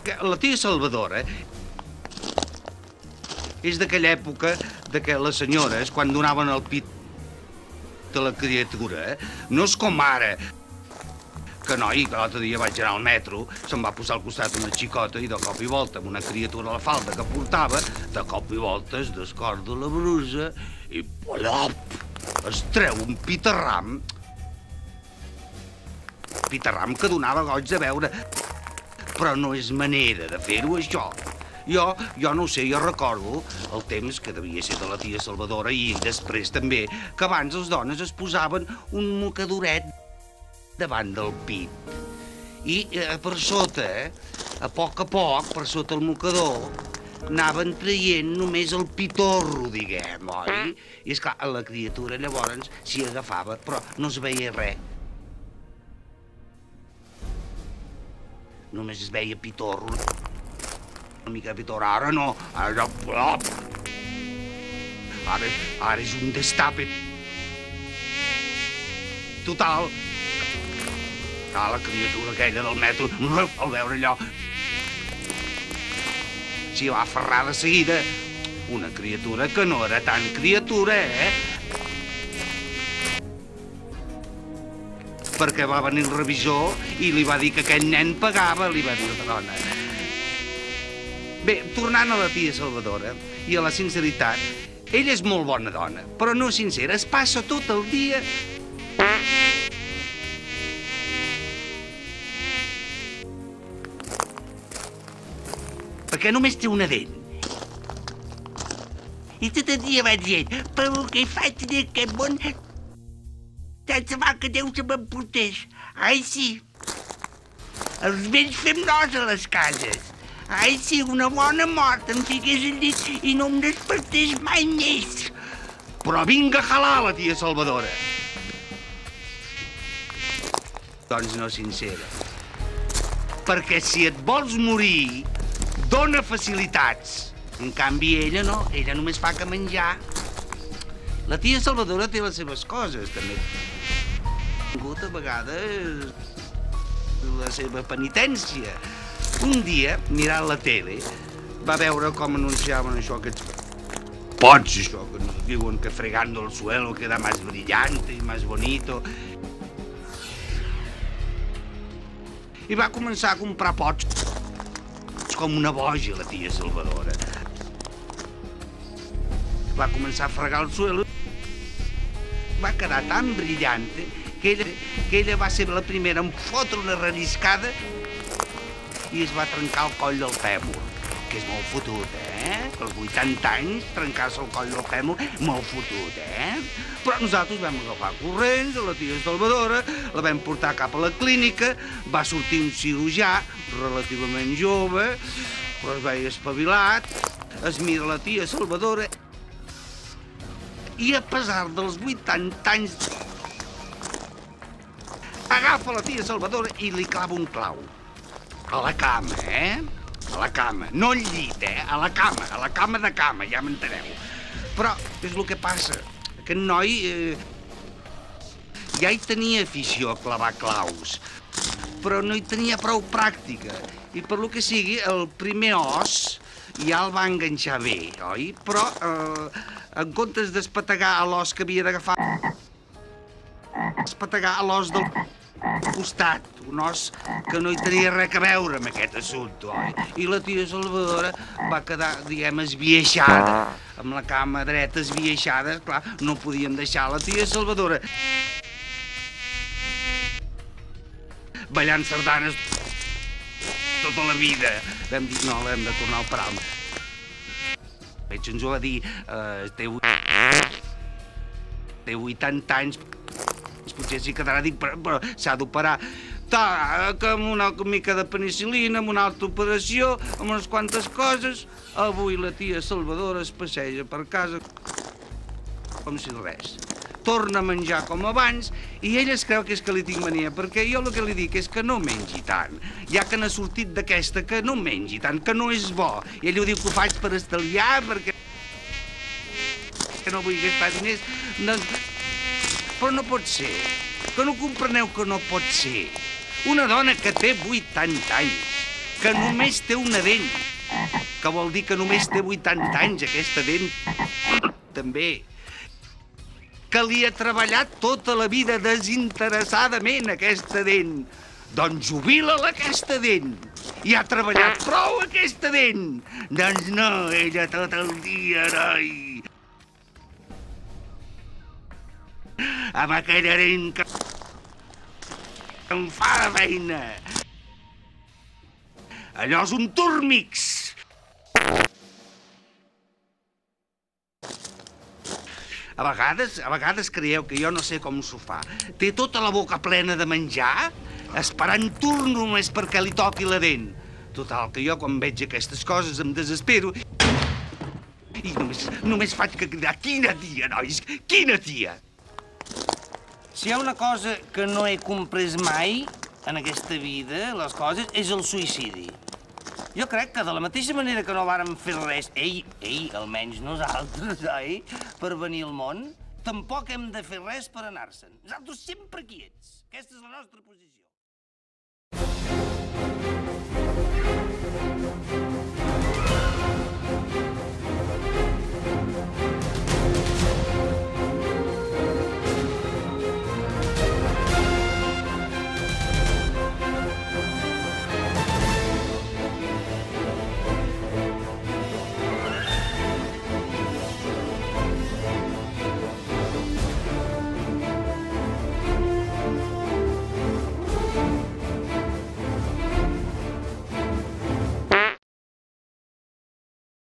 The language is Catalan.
La tia Salvadora és d'aquella època de què les senyores, quan donaven el pit a la criatura, no és com ara, que noi, que l'altre dia vaig anar al metro, se'm va posar al costat una xicota i de cop i volta, amb una criatura a la falda que portava, de cop i volta es descorda la brusa i polop, es treu un pitarram. Pitarram que donava goig de veure. Però no és manera de fer-ho, això. Jo no ho sé, jo recordo el temps que devia ser de la tia Salvadora i després també, que abans les dones es posaven un mocadoret davant del pit. I per sota, a poc, per sota el mocador, anaven traient només el pitorro, diguem, oi? I esclar, la criatura llavors s'hi agafava, però no es veia res. Només es veia pitorro. Una mica de pitorro. Ara no. Ara és un destape. Total. La criatura aquella del metro, al veure allò, s'hi va aferrar de seguida. Una criatura que no era tan criatura, perquè va venir el revisor i li va dir que aquell nen pagava, li va dir la dona. Bé, tornant a la tia Salvadora i a la sinceritat, ella és molt bona dona, però no sincera, es passa tot el dia... Perquè només té una dent. I tot el dia va dient, però què faig en aquest món... Tant se va que Déu se m'emportés. Ai, sí. Els vells fem nos a les cases. Ai, sí, una bona mort em fiqués al llit i no em despertés mai més. Però vinga a jalar, la tia Salvadora. Doncs no sincera. Perquè si et vols morir, dona facilitats. En canvi, ella no. Ella només fa que menjar. La tia Salvadora té les seves coses, també. A vegades la seva penitència. Un dia, mirant la tele, va veure com anunciaven això, aquests pots, això, que nos diuen que fregando el suelo queda más brillante y más bonito. I va començar a comprar pots com una boja, la tia Salvadora. Va començar a fregar el suelo. Va quedar tan brillante que ella va ser la primera en fotre una relliscada i es va trencar el coll del fèmur, que és molt fotut, als 80 anys, trencar-se el coll del fèmur, molt fotut, Però nosaltres vam agafar corrents a la tia Salvadora, la vam portar cap a la clínica, va sortir un cirurgià relativament jove, però es veia espavilat, es mira la tia Salvadora i a pesar dels 80 anys agafa la tia Salvadora i li clava un clau. A la cama, A la cama. No al llit, A la cama de cama, ja m'enteneu. Però és el que passa. Aquest noi ja hi tenia afició a clavar claus, però no hi tenia prou pràctica. I per lo que sigui, el primer os ja el va enganxar bé, oi? Però en comptes d'espetegar a l'os que havia d'agafar, espetegar a l'os del costat, un os que no hi tenia res a veure amb aquest assumpte, oi? I la tia Salvadora va quedar, diguem, esbiaixada, amb la cama dreta esbiaixada, clar, no podíem deixar la tia Salvadora ballant sardanes tota la vida. Vam dir, no, l'hem de tornar a operar. El metge ens ho va dir, té 80 anys, potser s'hi quedarà, dic, però s'ha d'operar. Que amb una mica de penicil·lina, amb una altra operació, amb unes quantes coses, avui la tia Salvadora es passeja per casa com si res. Torna a menjar com abans i ella es creu que és que li tinc mania, perquè jo el que li dic és que no mengi tant, ja que n'ha sortit d'aquesta, que no mengi tant, que no és bo. I ella ho diu que ho faig per estalviar, perquè no vull gastar diners. Però no pot ser, que no compreneu que no pot ser. Una dona que té 80 anys, que només té una dent. Que vol dir que només té 80 anys, aquesta dent. També. Que li ha treballat tota la vida desinteressadament, aquesta dent. Doncs jubila-la, aquesta dent. I ha treballat prou, aquesta dent. Doncs no, ella tot el dia, noi. Amb aquella dent que em fa la feina. Allò és un túrmix. A vegades creieu que jo no sé com s'ho fa. Té tota la boca plena de menjar, esperant turn només perquè li toqui la dent. Total, que jo quan veig aquestes coses em desespero i només faig que cridar: quina tia, nois, quina tia! Si hi ha una cosa que no he comprès mai en aquesta vida, les coses, és el suïcidi. Jo crec que de la mateixa manera que no vàrem fer res, almenys nosaltres, oi, per venir al món, tampoc hem de fer res per anar-se'n. Nosaltres sempre quiets. Aquesta és la nostra posició.